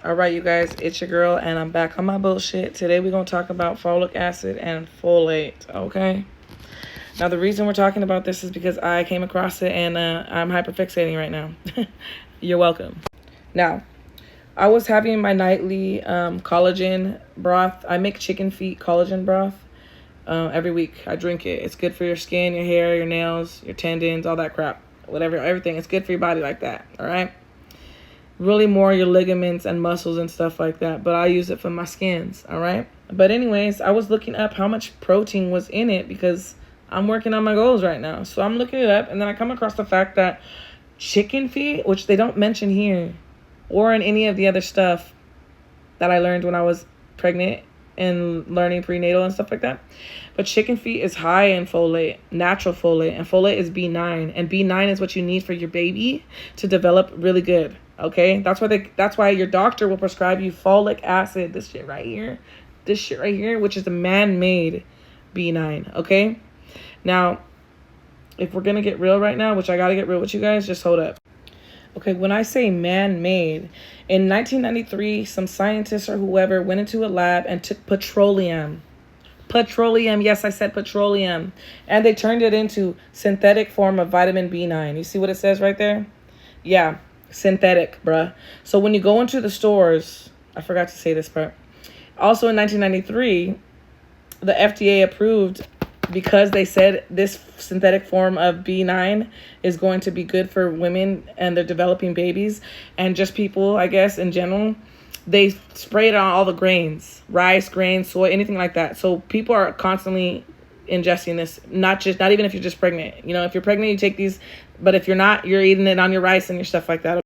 All right, you guys, it's your girl, and I'm back on my bullshit. Today we're going to talk about folic acid and folate, okay? Now, the reason we're talking about this is because I came across it, and I'm hyperfixating right now. You're welcome. Now, I was having my nightly collagen broth. I make chicken feet collagen broth every week. I drink it. It's good for your skin, your hair, your nails, your tendons, all that crap. Whatever, everything. It's good for your body like that, all right? Really more your ligaments and muscles and stuff like that, but I use it for my skins, all right? But anyways, I was looking up how much protein was in it because I'm working on my goals right now. So I'm looking it up, and then I come across the fact that chicken feet, which they don't mention here or in any of the other stuff that I learned when I was pregnant and learning prenatal and stuff like that, but chicken feet is high in folate, natural folate, and folate is B9, and B9 is what you need for your baby to develop really good. Okay, that's why your doctor will prescribe you folic acid, this shit right here, which is a man-made B9. Okay, now if we're gonna get real right now, which I gotta get real with you guys, just hold up. Okay, when I say man-made, in 1993, some scientists or whoever went into a lab and took petroleum, yes, I said petroleum, and they turned it into synthetic form of vitamin B9. You see what it says right there? Yeah. Synthetic, bruh. So when you go into the stores, I forgot to say this part. Also in 1993, the FDA approved, because they said this synthetic form of B9 is going to be good for women and their developing babies and just people, I guess, in general. They sprayed it on all the grains, rice, grains, soy, anything like that. So people are constantly ingesting this, not even if you're just pregnant. You know, if you're pregnant, you take these, but if you're not, you're eating it on your rice and your stuff like that.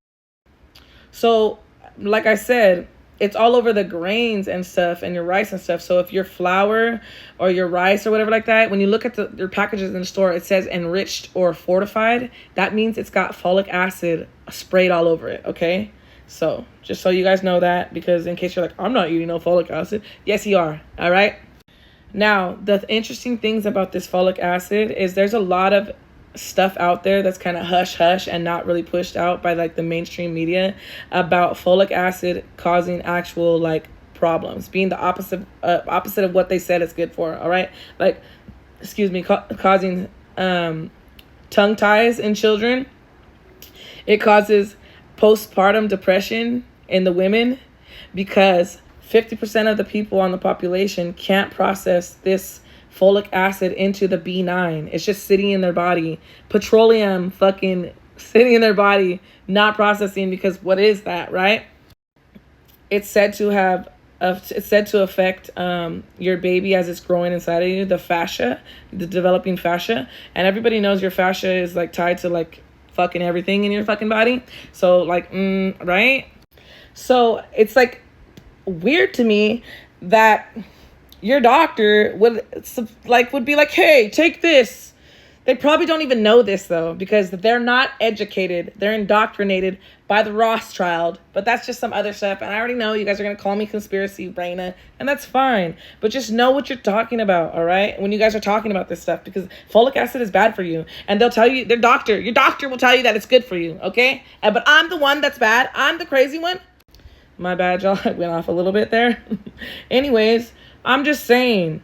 So like I said, it's all over the grains and stuff and your rice and stuff. So if your flour or your rice or whatever like that, when you look at your packages in the store, it says enriched or fortified. That means it's got folic acid sprayed all over it. Okay, so just so you guys know that, because in case you're like, I'm not eating no folic acid. Yes, you are. All right. Now, the interesting things about this folic acid is there's a lot of stuff out there that's kind of hush and not really pushed out by like the mainstream media about folic acid causing actual like problems, being the opposite of what they said it's good for. All right, like, excuse me, causing tongue ties in children. It causes postpartum depression in the women because 50% of the people on the population can't process this folic acid into the B9. It's just sitting in their body. Petroleum fucking sitting in their body, not processing, because what is that, right? It's said to affect your baby as it's growing inside of you, the fascia, the developing fascia. And everybody knows your fascia is like tied to like fucking everything in your fucking body. So like, right? So it's like weird to me that your doctor would be like, hey, take this. They probably don't even know this though, because they're not educated. They're indoctrinated by the Rothschild, but that's just some other stuff. And I already know you guys are going to call me conspiracy brainer, and that's fine. But just know what you're talking about, all right? When you guys are talking about this stuff, because folic acid is bad for you. And they'll tell you, your doctor will tell you that it's good for you, okay? But I'm the one that's bad. I'm the crazy one. My bad, y'all. I went off a little bit there. Anyways, I'm just saying,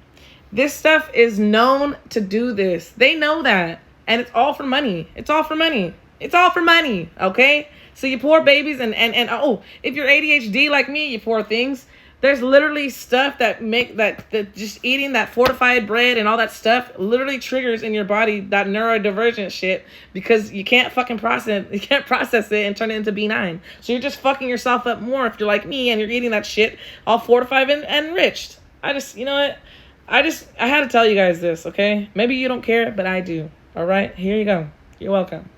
this stuff is known to do this. They know that. And it's all for money. It's all for money. It's all for money. Okay? So you poor babies and oh, if you're ADHD like me, you poor things, there's literally stuff that just eating that fortified bread and all that stuff literally triggers in your body that neurodivergent shit, because you can't process it and turn it into B9. So you're just fucking yourself up more if you're like me and you're eating that shit all fortified and enriched. You know what? I had to tell you guys this, okay? Maybe you don't care, but I do. All right, here you go. You're welcome.